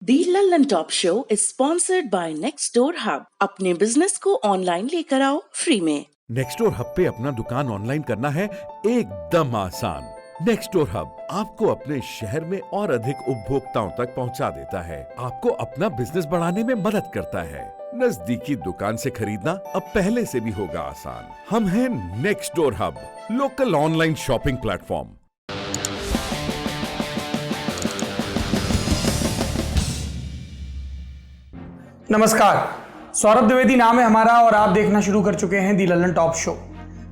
The Lallantop show is sponsored by Nextdoor Hub. अपने business को online लेकर आओ फ्री में। नेक्स्टडोर हब पे अपना दुकान ऑनलाइन करना है एकदम आसान। नेक्स्टडोर हब आपको अपने शहर में और अधिक उपभोक्ताओं तक पहुंचा देता है, आपको अपना बिजनेस बढ़ाने में मदद करता है। नजदीकी दुकान से खरीदना अब पहले से भी होगा आसान। हम हैं Nextdoor Hub, local online shopping platform. नमस्कार, सौरभ द्विवेदी नाम है हमारा और आप देखना शुरू कर चुके हैं दी लल्लन टॉप शो।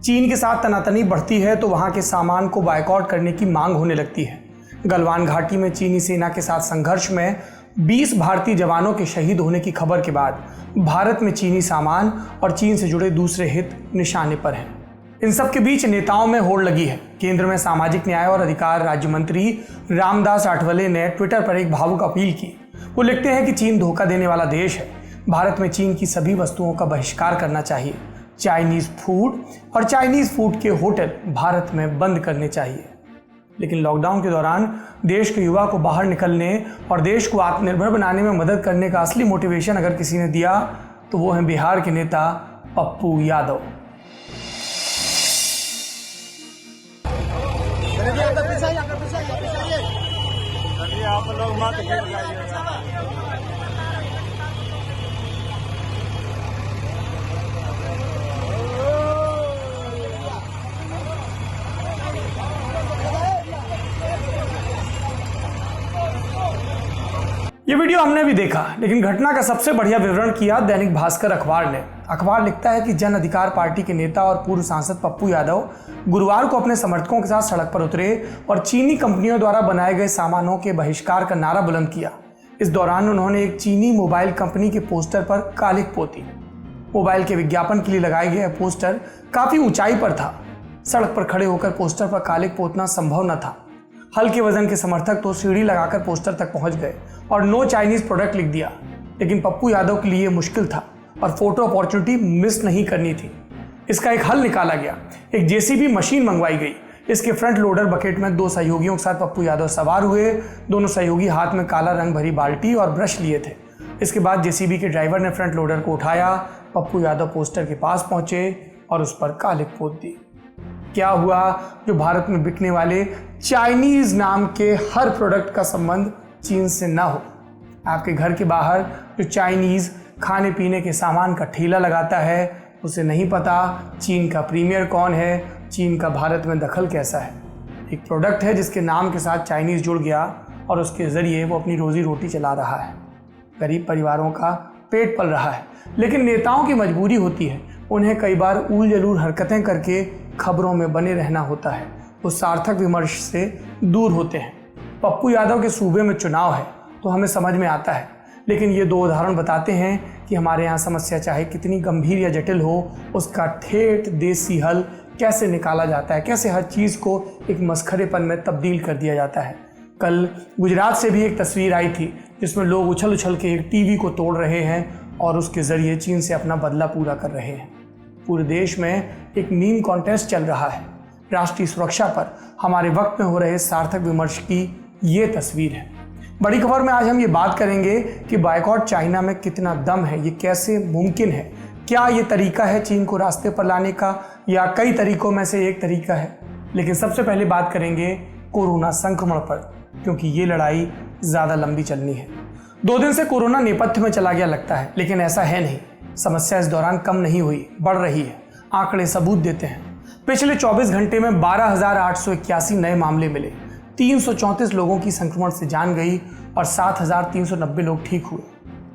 चीन के साथ तनातनी बढ़ती है तो वहां के सामान को बायकॉट करने की मांग होने लगती है। गलवान घाटी में चीनी सेना के साथ संघर्ष में 20 भारतीय जवानों के शहीद होने की खबर के बाद भारत में चीनी सामान और चीन से जुड़े दूसरे हित निशाने पर हैं। इन सब के बीच नेताओं में होड़ लगी है। केंद्र में सामाजिक न्याय और अधिकार राज्य मंत्री रामदास आठवले ने ट्विटर पर एक भावुक अपील की। वो लिखते हैं कि चीन धोखा देने वाला देश है। भारत में चीन की सभी वस्तुओं का बहिष्कार करना चाहिए। चाइनीज फूड और चाइनीज फूड के होटल भारत में बंद करने चाहिए। लेकिन लॉकडाउन के दौरान देश के युवा को बाहर निकलने और देश को आत्मनिर्भर बनाने में मदद करने का असली मोटिवेशन अगर किसी ने दिया तो वो है बिहार के नेता पप्पू यादव। आप लोग मत घेर लाइए। ये वीडियो हमने भी देखा, लेकिन घटना का सबसे बढ़िया विवरण किया दैनिक भास्कर अखबार ने। अखबार लिखता है कि जन अधिकार पार्टी के नेता और पूर्व सांसद पप्पू यादव गुरुवार को अपने समर्थकों के साथ सड़क पर उतरे और चीनी कंपनियों द्वारा बनाए गए सामानों के बहिष्कार का नारा बुलंद किया। इस दौरान उन्होंने एक चीनी मोबाइल कंपनी के पोस्टर पर कालिख पोती। मोबाइल के विज्ञापन के लिए लगाया गया पोस्टर काफी ऊंचाई पर था। सड़क पर खड़े होकर पोस्टर पर कालिख पोतना संभव न था। हल्के वजन के समर्थक तो सीढ़ी लगाकर पोस्टर तक पहुंच गए और नो चाइनीज प्रोडक्ट लिख दिया। लेकिन पप्पू यादव के लिए मुश्किल था और फोटो अपॉर्चुनिटी मिस नहीं करनी थी। इसका एक हल निकाला गया। एक जेसीबी मशीन मंगवाई गई। इसके फ्रंट लोडर बकेट में 2 सहयोगियों के साथ पप्पू यादव सवार हुए। दोनों सहयोगी हाथ में काला रंग भरी बाल्टी और ब्रश लिए थे। इसके बाद जेसीबी के ड्राइवर ने फ्रंट लोडर को उठाया। पप्पू यादव पोस्टर के पास पहुंचे और उस पर कालिख पोत दी। क्या हुआ जो भारत में बिकने वाले चाइनीज नाम के हर प्रोडक्ट का संबंध चीन से ना हो। आपके घर के बाहर जो चाइनीज खाने पीने के सामान का ठेला लगाता है उसे नहीं पता चीन का प्रीमियर कौन है, चीन का भारत में दखल कैसा है। एक प्रोडक्ट है जिसके नाम के साथ चाइनीज जुड़ गया और उसके जरिए वो अपनी रोजी रोटी चला रहा है। गरीब परिवारों का पेट पल रहा है। लेकिन नेताओं की मजबूरी होती है, उन्हें कई बार ऊल जलूल हरकतें करके खबरों में बने रहना होता है। वो सार्थक विमर्श से दूर होते हैं। पप्पू यादव के सूबे में चुनाव है तो हमें समझ में आता है, लेकिन ये 2 उदाहरण बताते हैं कि हमारे यहाँ समस्या चाहे कितनी गंभीर या जटिल हो, उसका ठेठ देसी हल कैसे निकाला जाता है, कैसे हर चीज़ को एक मस्खरेपन में तब्दील कर दिया जाता है। कल गुजरात से भी एक तस्वीर आई थी जिसमें लोग उछल उछल के एक टीवी को तोड़ रहे हैं और उसके ज़रिए चीन से अपना बदला पूरा कर रहे हैं। पूरे देश में एक मीम कॉन्टेस्ट चल रहा है। राष्ट्रीय सुरक्षा पर हमारे वक्त में हो रहे सार्थक विमर्श की ये तस्वीर है। बड़ी खबर में आज हम ये बात करेंगे कि बायकॉट चाइना में कितना दम है, ये कैसे मुमकिन है, क्या ये तरीका है चीन को रास्ते पर लाने का या कई तरीकों में से एक तरीका है। लेकिन सबसे पहले बात करेंगे कोरोना संक्रमण पर, क्योंकि ये लड़ाई ज़्यादा लंबी चलनी है। 2 दिन से कोरोना नेपथ्य में चला गया लगता है, लेकिन ऐसा है नहीं। समस्या इस दौरान कम नहीं हुई, बढ़ रही है। आंकड़े सबूत देते हैं। पिछले 24 घंटे में 12,881 नए मामले मिले। 334 लोगों की संक्रमण से जान गई और 7,390 लोग ठीक हुए।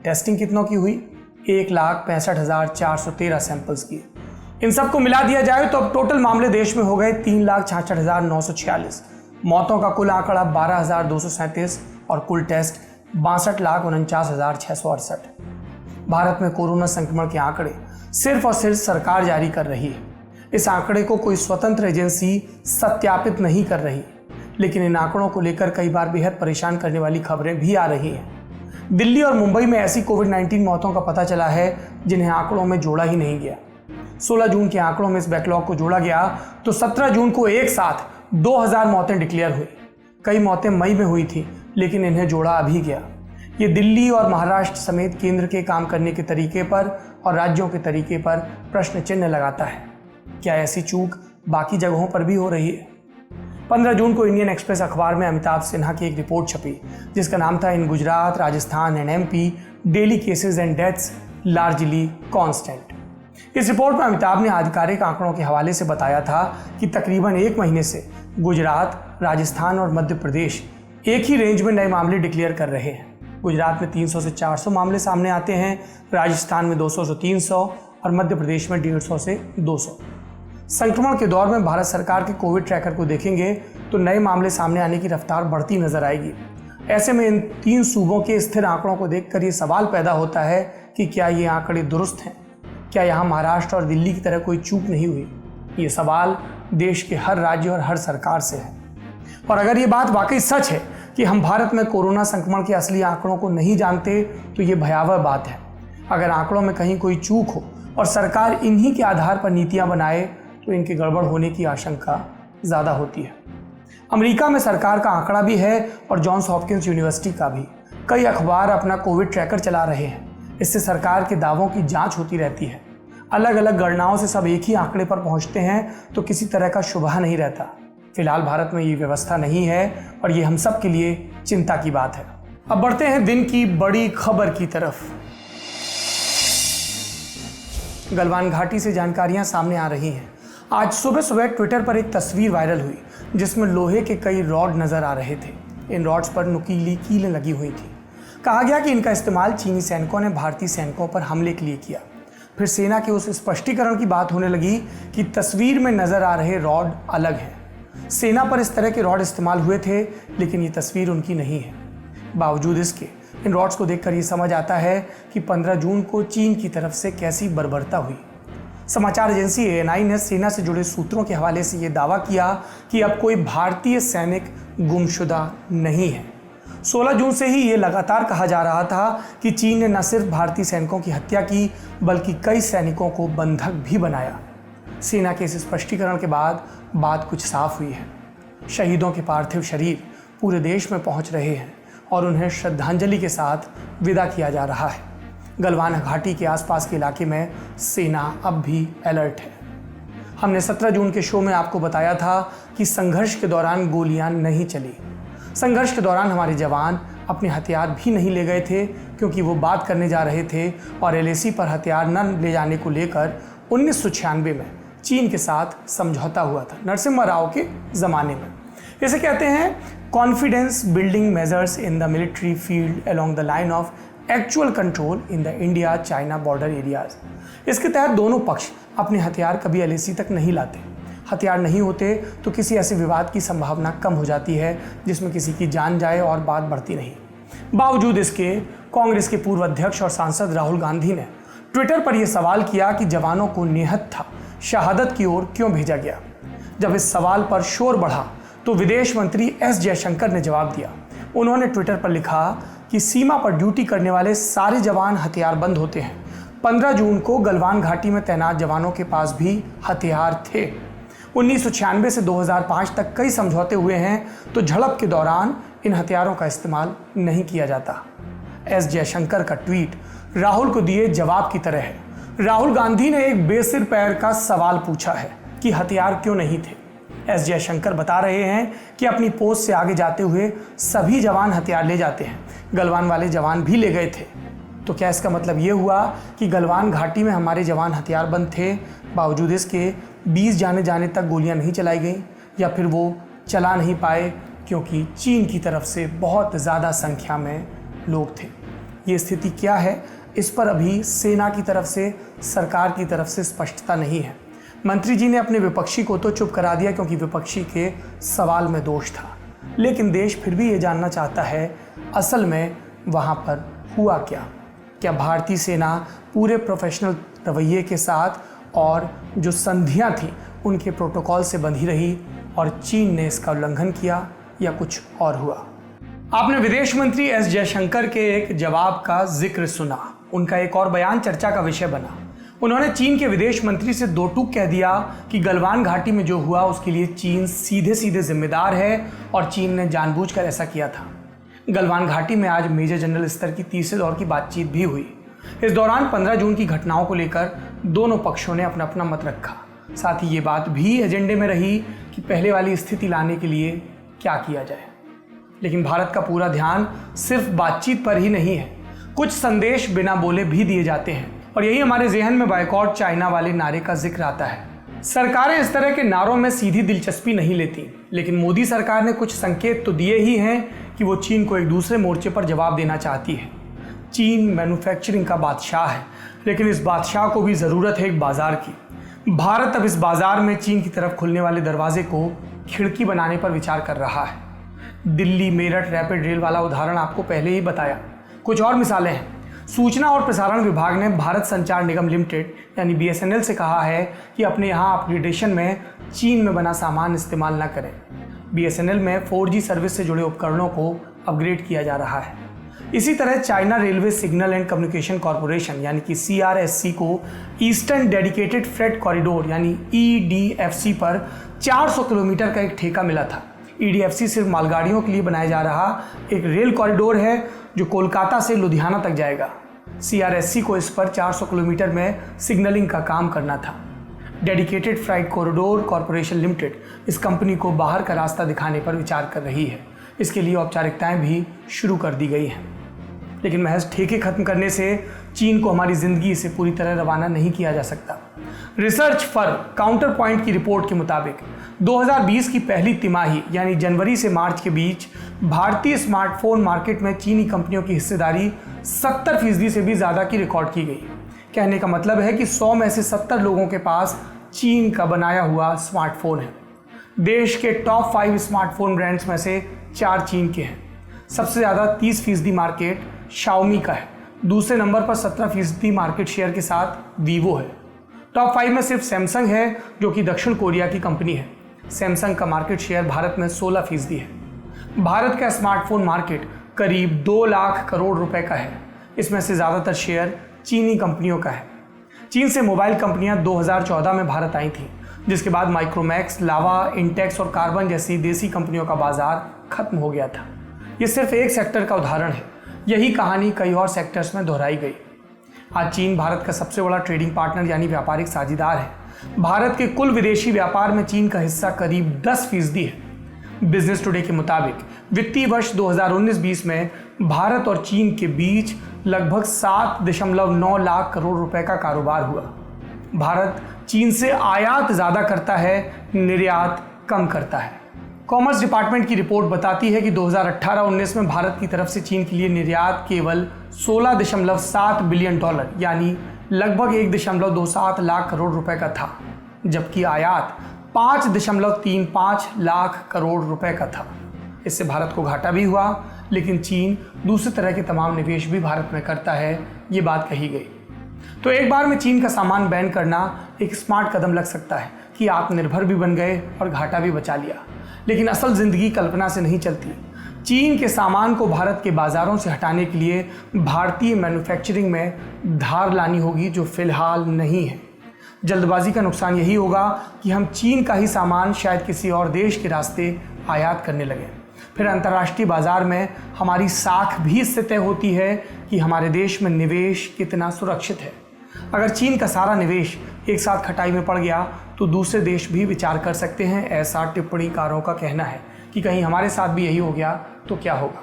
टेस्टिंग कितनों की हुई? 1,65,413 सैंपल्स की। इन सबको मिला दिया जाए तो अब टोटल मामले देश में हो गए 3,66,946। मौतों का कुल आंकड़ा 12,237 और कुल टेस्ट 62,49,668। भारत में कोरोना संक्रमण के आंकड़े सिर्फ और सिर्फ सरकार जारी कर रही है। इस आंकड़े को कोई स्वतंत्र एजेंसी सत्यापित नहीं कर रही, लेकिन इन आंकड़ों को लेकर कई बार बेहद परेशान करने वाली खबरें भी आ रही हैं। दिल्ली और मुंबई में ऐसी कोविड-19 मौतों का पता चला है जिन्हें आंकड़ों में जोड़ा ही नहीं गया। 16 जून के आंकड़ों में इस बैकलॉग को जोड़ा गया तो 17 जून को एक साथ 2000 मौतें डिक्लेयर हुई। कई मौतें मई में हुई थी, लेकिन इन्हें जोड़ा अभी गया। ये दिल्ली और महाराष्ट्र समेत केंद्र के काम करने के तरीके पर और राज्यों के तरीके पर प्रश्न चिन्ह लगाता है। क्या ऐसी चूक बाकी जगहों पर भी हो रही है? 15 जून को इंडियन एक्सप्रेस अखबार में अमिताभ सिन्हा की एक रिपोर्ट छपी जिसका नाम था in Gujarat, Rajasthan and MP daily cases and deaths largely constant. इस रिपोर्ट में अमिताभ ने आधिकारिक आंकड़ों के हवाले से बताया था कि तकरीबन 1 महीने से गुजरात, राजस्थान और मध्य प्रदेश एक ही रेंज में नए मामले डिक्लेयर कर रहे हैं। गुजरात में 300 से 400 मामले सामने आते हैं, राजस्थान में 200 से 300 और मध्य प्रदेश में 150 से 200। संक्रमण के दौर में भारत सरकार के कोविड ट्रैकर को देखेंगे तो नए मामले सामने आने की रफ्तार बढ़ती नजर आएगी। ऐसे में इन 3 सूबों के स्थिर आंकड़ों को देखकर ये सवाल पैदा होता है कि क्या ये आंकड़े दुरुस्त हैं? क्या यहाँ महाराष्ट्र और दिल्ली की तरह कोई चूक नहीं हुई? ये सवाल देश के हर राज्य और हर सरकार से है। और अगर ये बात वाकई सच है कि हम भारत में कोरोना संक्रमण के असली आंकड़ों को नहीं जानते तो ये भयावह बात है। अगर आंकड़ों में कहीं कोई चूक हो और सरकार इन्हीं के आधार पर नीतियां बनाए तो इनके गड़बड़ होने की आशंका ज़्यादा होती है। अमेरिका में सरकार का आंकड़ा भी है और जॉन्स हॉपकिंस यूनिवर्सिटी का भी। कई अखबार अपना कोविड ट्रैकर चला रहे हैं। इससे सरकार के दावों की जांच होती रहती है। अलग अलग गणनाओं से सब एक ही आंकड़े पर पहुंचते हैं तो किसी तरह का शुबहा नहीं रहता। फिलहाल भारत में ये व्यवस्था नहीं है और ये हम सब के लिए चिंता की बात है। अब बढ़ते हैं दिन की बड़ी खबर की तरफ। गलवान घाटी से जानकारियां सामने आ रही हैं। आज सुबह सुबह ट्विटर पर एक तस्वीर वायरल हुई जिसमें लोहे के कई रॉड नजर आ रहे थे। इन रॉड्स पर नुकीली कीलें लगी हुई थी। कहा गया कि इनका इस्तेमाल चीनी सैनिकों ने भारतीय सैनिकों पर हमले के लिए किया। फिर सेना के उस स्पष्टीकरण की बात होने लगी कि तस्वीर में नजर आ रहे रॉड अलग हैं। सेना पर इस तरह के रॉड इस्तेमाल हुए थे लेकिन ये तस्वीर उनकी नहीं है। बावजूद इसके इन रॉड्स को देखकर ये समझ आता है कि 15 जून को चीन की तरफ से कैसी बर्बरता हुई। समाचार एजेंसी ANI ने सेना से जुड़े सूत्रों के हवाले से ये दावा किया कि अब कोई भारतीय सैनिक गुमशुदा नहीं है। 16 जून से ही ये लगातार कहा जा रहा था कि चीन ने न सिर्फ भारतीय सैनिकों की हत्या की बल्कि कई सैनिकों को बंधक भी बनाया। सेना के इस स्पष्टीकरण के बाद बात कुछ साफ हुई है। शहीदों के पार्थिव शरीर पूरे देश में पहुंच रहे हैं और उन्हें श्रद्धांजलि के साथ विदा किया जा रहा है। गलवान घाटी के आसपास के इलाके में सेना अब भी अलर्ट है। हमने 17 जून के शो में आपको बताया था कि संघर्ष के दौरान गोलियां नहीं चली। संघर्ष के दौरान हमारे जवान अपने हथियार भी नहीं ले गए थे क्योंकि वो बात करने जा रहे थे और LAC पर हथियार न ले जाने को लेकर 1996 में चीन के साथ समझौता हुआ था, नरसिम्हा राव के ज़माने में। इसे कहते हैं confidence building measures in the military field along the line of actual control in the India China border areas. इसके तहत दोनों पक्ष अपने हथियार कभी LAC तक नहीं लाते। हथियार नहीं होते तो किसी ऐसे विवाद की संभावना कम हो जाती है जिसमें किसी की जान जाए और बात बढ़ती नहीं। बावजूद इसके कांग्रेस के पूर्व अध्यक्ष और सांसद राहुल गांधी ने ट्विटर पर यह सवाल किया कि जवानों को निहत्था शहादत की ओर क्यों भेजा गया। जब इस सवाल पर शोर बढ़ा तो विदेश मंत्री S जयशंकर ने जवाब दिया। उन्होंने ट्विटर पर लिखा कि सीमा पर ड्यूटी करने वाले सारे जवान हथियारबंद होते हैं। 15 जून को गलवान घाटी में तैनात जवानों के पास भी हथियार थे। 1996 से 2005 तक कई समझौते हुए हैं तो झड़प के दौरान इन हथियारों का इस्तेमाल नहीं किया जाता। S जयशंकर का ट्वीट राहुल को दिए जवाब की तरह है। राहुल गांधी ने एक बेसिर पैर का सवाल पूछा है कि हथियार क्यों नहीं थे। S जयशंकर बता रहे हैं कि अपनी पोस्ट से आगे जाते हुए सभी जवान हथियार ले जाते हैं। गलवान वाले जवान भी ले गए थे। तो क्या इसका मतलब ये हुआ कि गलवान घाटी में हमारे जवान हथियारबंद थे, बावजूद इसके 20 जाने तक गोलियां नहीं चलाई गई, या फिर वो चला नहीं पाए क्योंकि चीन की तरफ से बहुत ज़्यादा संख्या में लोग थे। ये स्थिति क्या है, इस पर अभी सेना की तरफ से, सरकार की तरफ से स्पष्टता नहीं है। मंत्री जी ने अपने विपक्षी को तो चुप करा दिया क्योंकि विपक्षी के सवाल में दोष था, लेकिन देश फिर भी ये जानना चाहता है असल में वहाँ पर हुआ क्या। क्या भारतीय सेना पूरे प्रोफेशनल रवैये के साथ और जो संधियाँ थीं उनके प्रोटोकॉल से बंधी रही और चीन ने इसका उल्लंघन किया, या कुछ और हुआ। आपने विदेश मंत्री S जयशंकर के एक जवाब का जिक्र सुना। उनका एक और बयान चर्चा का विषय बना। उन्होंने चीन के विदेश मंत्री से दो टूक कह दिया कि गलवान घाटी में जो हुआ उसके लिए चीन सीधे सीधे जिम्मेदार है और चीन ने जानबूझकर ऐसा किया था। गलवान घाटी में आज मेजर जनरल स्तर की तीसरे दौर की बातचीत भी हुई। इस दौरान 15 जून की घटनाओं को लेकर दोनों पक्षों ने अपना अपना मत रखा। साथ ही ये बात भी एजेंडे में रही कि पहले वाली स्थिति लाने के लिए क्या किया जाए। लेकिन भारत का पूरा ध्यान सिर्फ बातचीत पर ही नहीं है, कुछ संदेश बिना बोले भी दिए जाते हैं और यही हमारे ज़हन में बायकॉट चाइना वाले नारे का जिक्र आता है। सरकारें इस तरह के नारों में सीधी दिलचस्पी नहीं लेती, लेकिन मोदी सरकार ने कुछ संकेत तो दिए ही हैं कि वो चीन को एक दूसरे मोर्चे पर जवाब देना चाहती है। चीन मैन्युफैक्चरिंग का बादशाह है, लेकिन इस बादशाह को भी ज़रूरत है एक बाजार की। भारत अब इस बाजार में चीन की तरफ खुलने वाले दरवाजे को खिड़की बनाने पर विचार कर रहा है। दिल्ली मेरठ रैपिड रेल वाला उदाहरण आपको पहले ही बताया। कुछ और मिसालें हैं। सूचना और प्रसारण विभाग ने भारत संचार निगम लिमिटेड यानी BSNL से कहा है कि अपने यहाँ अपग्रेडेशन में चीन में बना सामान इस्तेमाल न करें। BSNL में 4G सर्विस से जुड़े उपकरणों को अपग्रेड किया जा रहा है। इसी तरह China railway signal and communication corporation यानी कि CRSC को ईस्टर्न डेडिकेटेड फ्रेट कॉरिडोर यानी EDFC पर 400 किलोमीटर का एक ठेका मिला था। EDFC सिर्फ मालगाड़ियों के लिए बनाया जा रहा एक रेल कॉरिडोर है जो कोलकाता से लुधियाना तक जाएगा। CRSC को इस पर 400 किलोमीटर में सिग्नलिंग का काम करना था। Dedicated freight corridor corporation limited इस कंपनी को बाहर का रास्ता दिखाने पर विचार कर रही है। इसके लिए औपचारिकताएं भी शुरू कर दी गई हैं। लेकिन महज ठेके खत्म करने से चीन को हमारी जिंदगी से पूरी तरह रवाना नहीं किया जा सकता। रिसर्च फर्म काउंटर पॉइंट की रिपोर्ट के मुताबिक 2020 की पहली तिमाही यानी जनवरी से मार्च के बीच भारतीय स्मार्टफोन मार्केट में चीनी कंपनियों की हिस्सेदारी 70% से भी ज़्यादा की रिकॉर्ड की गई। कहने का मतलब है कि 100 में से 70 लोगों के पास चीन का बनाया हुआ स्मार्टफोन है। देश के टॉप 5 स्मार्टफोन ब्रांड्स में से 4 चीन के हैं। सबसे ज़्यादा 30% मार्केट शाओमी का है। दूसरे नंबर पर 17% मार्केट शेयर के साथ वीवो है। टॉप 5 में सिर्फ सैमसंग है जो कि दक्षिण कोरिया की कंपनी है। सैमसंग का मार्केट शेयर भारत में 16% है। भारत का स्मार्टफोन मार्केट करीब 2 लाख करोड़ रुपए का है। इसमें से ज़्यादातर शेयर चीनी कंपनियों का है। चीन से मोबाइल कंपनियां 2014 में भारत आई थीं, जिसके बाद माइक्रोमैक्स, लावा, इंटेक्स और कार्बन जैसी देसी कंपनियों का बाजार खत्म हो गया था। ये सिर्फ एक सेक्टर का उदाहरण है। यही कहानी कई और सेक्टर्स में दोहराई गई। आज चीन भारत का सबसे बड़ा ट्रेडिंग पार्टनर यानी व्यापारिक साझेदार है। भारत के कुल विदेशी व्यापार में चीन का हिस्सा करीब 10% है। बिजनेस टुडे के मुताबिक वित्तीय वर्ष 2019-20 में भारत और चीन के बीच लगभग 7.9 लाख करोड़ रुपए का कारोबार हुआ। भारत चीन से आयात ज़्यादा करता है, निर्यात कम करता है। कॉमर्स डिपार्टमेंट की रिपोर्ट बताती है कि 2018-19 में भारत की तरफ से चीन के लिए निर्यात केवल $16.7 बिलियन यानी लगभग 1.27 लाख करोड़ रुपए का था, जबकि आयात 5.35 लाख करोड़ रुपए का था। इससे भारत को घाटा भी हुआ, लेकिन चीन दूसरे तरह के तमाम निवेश भी भारत में करता है, ये बात कही गई। तो एक बार में चीन का सामान बैन करना एक स्मार्ट कदम लग सकता है कि आत्मनिर्भर भी बन गए और घाटा भी बचा लिया। लेकिन असल जिंदगी कल्पना से नहीं चलती। चीन के सामान को भारत के बाजारों से हटाने के लिए भारतीय मैन्युफैक्चरिंग में धार लानी होगी, जो फिलहाल नहीं है। जल्दबाजी का नुकसान यही होगा कि हम चीन का ही सामान शायद किसी और देश के रास्ते आयात करने लगे। फिर अंतर्राष्ट्रीय बाजार में हमारी साख भी इससे तय होती है कि हमारे देश में निवेश कितना सुरक्षित है। अगर चीन का सारा निवेश एक साथ खटाई में पड़ गया तो दूसरे देश भी विचार कर सकते हैं। ऐसा टिप्पणीकारों का कहना है कि कहीं हमारे साथ भी यही हो गया तो क्या होगा।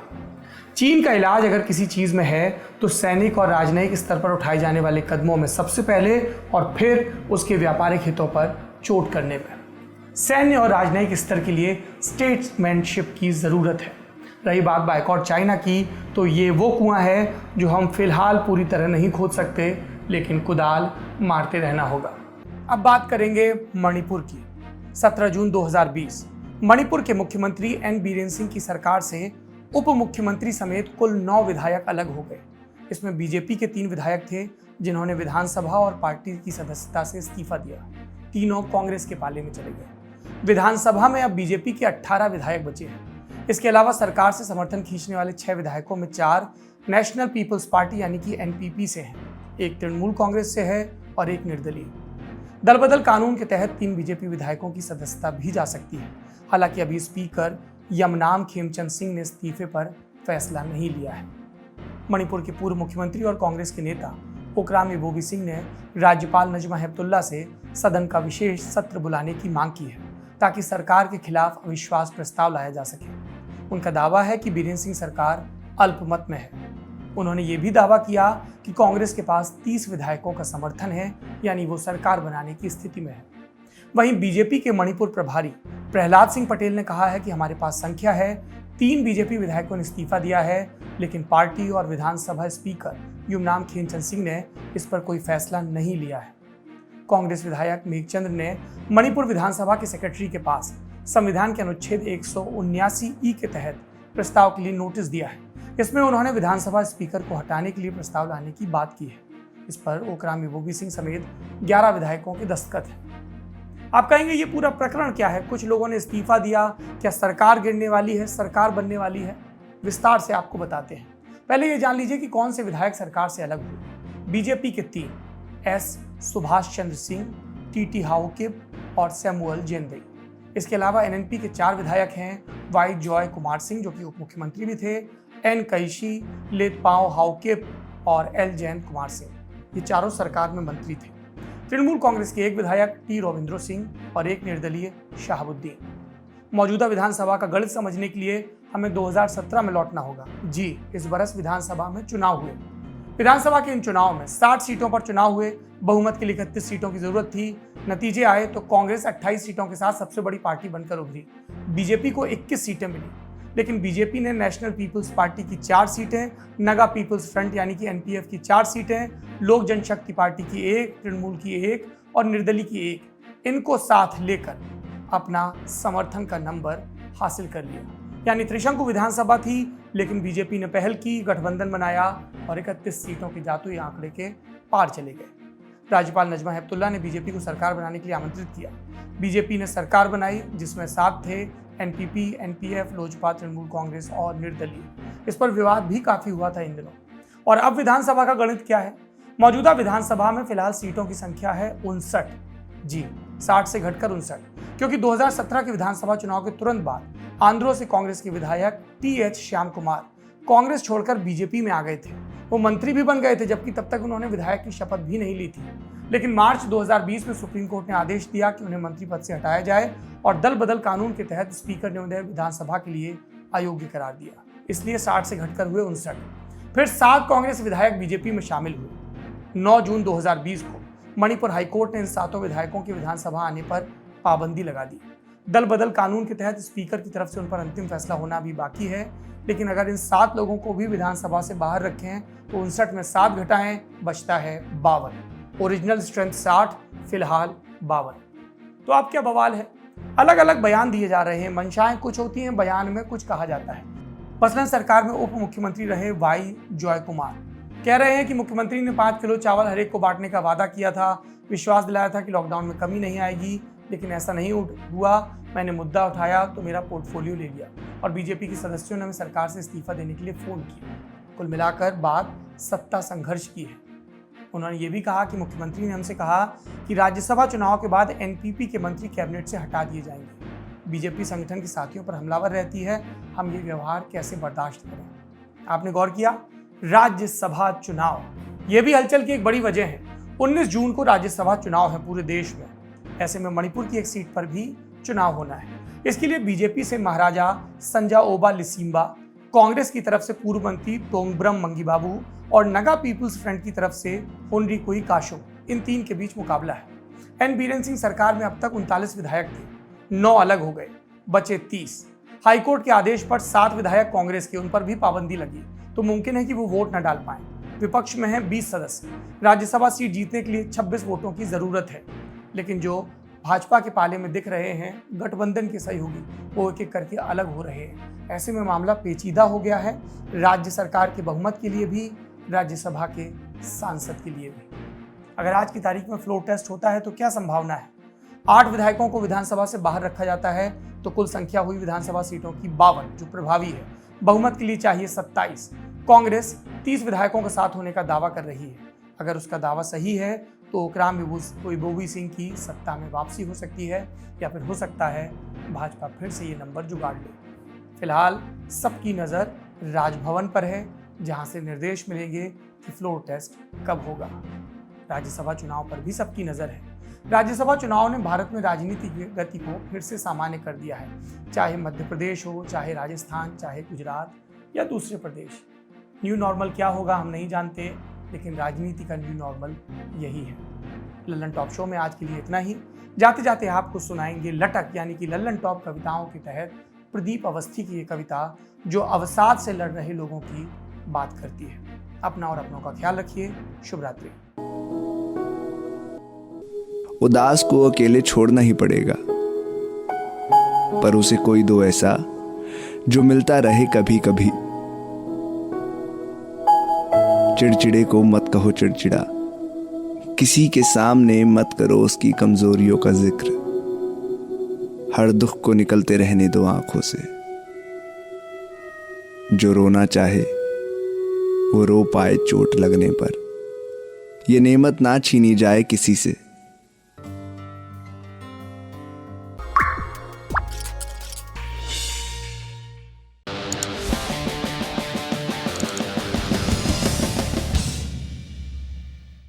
चीन का इलाज अगर किसी चीज़ में है तो सैनिक और राजनयिक स्तर पर उठाए जाने वाले कदमों में सबसे पहले और फिर उसके व्यापारिक हितों पर चोट करने में। सैन्य और राजनयिक स्तर के लिए स्टेट्समैनशिप की ज़रूरत है। रही बात बायकॉट चाइना की, तो ये वो कुआं है जो हम फिलहाल पूरी तरह नहीं खोद सकते, लेकिन कुदाल मारते रहना होगा। अब बात करेंगे मणिपुर की। 17 जून 2020 मणिपुर के मुख्यमंत्री एन बीरेन सिंह की सरकार से उप मुख्यमंत्री समेत कुल 9 विधायक अलग हो गए। इसमें बीजेपी के 3 विधायक थे जिन्होंने विधानसभा और पार्टी की सदस्यता से इस्तीफा दिया। तीनों कांग्रेस के पाले में चले गए। विधानसभा में अब बीजेपी के 18 विधायक बचे हैं। इसके अलावा सरकार से समर्थन खींचने वाले 6 विधायकों में 4 नेशनल पीपल्स पार्टी यानी कि NPP से हैं, एक तृणमूल कांग्रेस से है और एक निर्दलीय। दल बदल कानून के तहत 3 बीजेपी विधायकों की सदस्यता भी जा सकती है। हालांकि अभी स्पीकर यमनाम खेमचंद सिंह ने इस्तीफे पर फैसला नहीं लिया है। मणिपुर के पूर्व मुख्यमंत्री और कांग्रेस के नेता ओक्राम इबोबी सिंह ने राज्यपाल नजमा हेपतुल्ला से सदन का विशेष सत्र बुलाने की मांग की है ताकि सरकार के खिलाफ अविश्वास प्रस्ताव लाया जा सके। उनका दावा है कि बीरेन सिंह सरकार अल्पमत में है। उन्होंने ये भी दावा किया कि कांग्रेस के पास 30 विधायकों का समर्थन है, यानी वो सरकार बनाने की स्थिति में है। वहीं बीजेपी के मणिपुर प्रभारी प्रहलाद सिंह पटेल ने कहा है कि हमारे पास संख्या है, 3 बीजेपी विधायकों ने इस्तीफा दिया है, लेकिन पार्टी और विधानसभा स्पीकर युमनाम खेमचंद सिंह ने इस पर कोई फैसला नहीं लिया है। कांग्रेस विधायक मेघचंद्र ने मणिपुर विधानसभा के सेक्रेटरी के पास संविधान के अनुच्छेद 179E के तहत प्रस्ताव के लिए नोटिस दिया है। इसमें उन्होंने विधानसभा स्पीकर को हटाने के लिए प्रस्ताव लाने की बात की है। इस पर ओक्राम इबोबी सिंह समेत 11 विधायकों के दस्तखत हैं। आप कहेंगे ये पूरा प्रकरण क्या है? कुछ लोगों ने इस्तीफा दिया, क्या सरकार गिरने वाली है, सरकार बनने वाली है? विस्तार से आपको बताते हैं। पहले ये जान लीजिए कि कौन से विधायक सरकार से अलग हुए। बीजेपी के 3, एस सुभाष चंद्र सिंह, टीटी हाउकिप और सैमुअल जेनदई। इसके अलावा एनएनपी के 4 विधायक हैं, वाई जॉय कुमार सिंह जो कि उप मुख्यमंत्री भी थे, एन कैशी, लेतपाओ हाउकिप और एल जयंत कुमार सिंह। ये चारों सरकार में मंत्री थे। तृणमूल कांग्रेस के 1 विधायक टी रविंद्र सिंह और 1 निर्दलीय शहाबुद्दीन। मौजूदा विधानसभा का गणित समझने के लिए हमें 2017 में लौटना होगा। जी, इस बरस विधानसभा में चुनाव हुए। विधानसभा के इन चुनाव में 60 सीटों पर चुनाव हुए। बहुमत के लिए 31 सीटों की जरूरत थी। नतीजे आए तो कांग्रेस 28 सीटों के साथ सबसे बड़ी पार्टी बनकर उभरी। बीजेपी को 21 सीटें मिली, लेकिन बीजेपी ने नेशनल पीपल्स पार्टी की 4 सीटें, नगा पीपल्स फ्रंट यानी कि एनपीएफ की 4 सीटें, लोक जनशक्ति पार्टी की 1, तृणमूल की 1 और निर्दलीय की 1, इनको साथ लेकर अपना समर्थन का नंबर हासिल कर लिया। यानी त्रिशंकु विधानसभा थी, लेकिन बीजेपी ने पहल की, गठबंधन बनाया और 31 सीटों के जादुई आंकड़े के पार चले गए। राज्यपाल नजमा हेपतुल्ला ने बीजेपी को सरकार बनाने के लिए आमंत्रित किया। बीजेपी ने सरकार बनाई जिसमें 7 थे, एनपीपी, एनपीएफ, लोजपा, तृणमूल कांग्रेस और निर्दलीय। इस पर विवाद भी काफी हुआ था इन दिनों। और अब विधानसभा का गणित क्या है? मौजूदा विधानसभा में फिलहाल सीटों की संख्या है 59। जी, 60 से घटकर 59, क्योंकि 2017 के विधानसभा चुनाव के तुरंत बाद आंध्रों से कांग्रेस के विधायक टीएच श्याम कुमार कांग्रेस छोड़कर बीजेपी में आ गए थे। वो मंत्री भी बन गए थे, जबकि तब तक उन्होंने विधायक की शपथ भी नहीं ली थी। लेकिन मार्च 2020 में सुप्रीम कोर्ट ने आदेश दिया कि उन्हें मंत्री पद से हटाया जाए और दल बदल कानून के तहत स्पीकर ने उन्हें विधानसभा के लिए अयोग्य करार दिया। इसलिए 60 से घटकर हुए 59। फिर 7 कांग्रेस विधायक बीजेपी में शामिल हुए। 9 जून 2020 को मणिपुर हाईकोर्ट ने इन 7 विधायकों के विधानसभा आने पर पाबंदी लगा दी। दल बदल कानून के तहत स्पीकर की तरफ से उन पर अंतिम फैसला होना भी बाकी है, लेकिन अगर इन 7 लोगों को भी विधानसभा से बाहर रखें तो 59 में 7 घटाएं, बचता है 52। ओरिजिनल स्ट्रेंथ 60, फिलहाल 52। तो अब क्या बवाल है? अलग अलग बयान दिए जा रहे हैं, मंशाएं कुछ होती हैं, बयान में कुछ कहा जाता है। मसलन सरकार में उप मुख्यमंत्री रहे वाई जॉय कुमार कह रहे हैं कि मुख्यमंत्री ने 5 किलो चावल हर एक को बांटने का वादा किया था, विश्वास दिलाया था कि लॉकडाउन में कमी नहीं आएगी, लेकिन ऐसा नहीं हुआ। मैंने मुद्दा उठाया तो मेरा पोर्टफोलियो ले लिया और बीजेपी के सदस्यों ने हमें सरकार से इस्तीफा देने के लिए फोन किया। कुल मिलाकर बात सत्ता संघर्ष की है। उन्होंने ये भी कहा कि मुख्यमंत्री ने हमसे कहा कि राज्यसभा चुनाव के बाद एनपीपी के मंत्री कैबिनेट से हटा दिए जाएंगे। बीजेपी संगठन के साथियों पर हमलावर रहती है, हम ये व्यवहार कैसे बर्दाश्त करें? आपने गौर किया? राज्यसभा चुनाव, ये भी हलचल की एक बड़ी वजह है। 19 जून को राज्यसभा चुनाव है पूरे देश में। ऐसे में मणिपुर की एक सीट पर भी चुनाव होना है। इसके लिए बीजेपी से महाराजा संजाओबा लिसिम्बा, कांग्रेस की तरफ से पूर्व मंत्री तोंगब्रम मंगीबाबू और नगा पीपुल्स फ्रंट की तरफ से होनरिकुई काशो, इन 3 के बीच मुकाबला है। एन बीरेन सिंह सरकार में अब तक 39 विधायक थे, 9 अलग हो गए, बचे 30। हाईकोर्ट के आदेश पर 7 विधायक कांग्रेस के, उन पर भी पाबंदी लगी, तो मुमकिन है कि वो वोट न डाल पाए। विपक्ष में है 20 सदस्य। राज्यसभा सीट जीतने के लिए 26 वोटों की जरूरत है, लेकिन जो भाजपा के पाले में दिख रहे हैं गठबंधन के सहयोगी, वो एक एक करके अलग हो रहे हैं। ऐसे में मामला पेचीदा हो गया है, राज्य सरकार के बहुमत के लिए भी, राज्यसभा के सांसद के लिए भी। अगर आज की तारीख में फ्लोर टेस्ट होता है तो क्या संभावना है? 8 विधायकों को विधानसभा से बाहर रखा जाता है तो कुल संख्या हुई विधानसभा सीटों की 52, जो प्रभावी है। बहुमत के लिए चाहिए 27। कांग्रेस 30 विधायकों के साथ होने का दावा कर रही है। अगर उसका दावा सही है तो ओक्राम इबोबी सिंह की सत्ता में वापसी हो सकती है, या फिर हो सकता है भाजपा फिर से ये नंबर जुगाड़ ले। फिलहाल सबकी नज़र राजभवन पर है, जहां से निर्देश मिलेंगे कि फ्लोर टेस्ट कब होगा। राज्यसभा चुनाव पर भी सबकी नजर है। राज्यसभा चुनाव ने भारत में राजनीतिक गति को फिर से सामान्य कर दिया है। चाहे मध्य प्रदेश हो, चाहे राजस्थान, चाहे गुजरात या दूसरे प्रदेश। न्यू नॉर्मल क्या होगा हम नहीं जानते, लेकिन राजनीति का न्यू नॉर्मल यही है। लल्लन टॉप शो में आज के लिए इतना ही। जाते जाते आपको सुनाएंगे लटक यानी कि लल्लन टॉप कविताओं के तहत प्रदीप अवस्थी की ये कविता जो अवसाद से लड़ रहे लोगों की बात करती है। अपना और अपनों का ख्याल रखिए। शुभ रात्रि। उदास को अकेले छोड़ना ही पड़ेगा, पर उसे कोई दो ऐसा जो मिलता रहे कभी कभी। चिड़चिड़े को मत कहो चिड़चिड़ा, किसी के सामने मत करो उसकी कमजोरियों का जिक्र। हर दुख को निकलते रहने दो आंखों से, जो रोना चाहे वो रो पाए चोट लगने पर। ये नेमत ना छीनी जाए किसी से,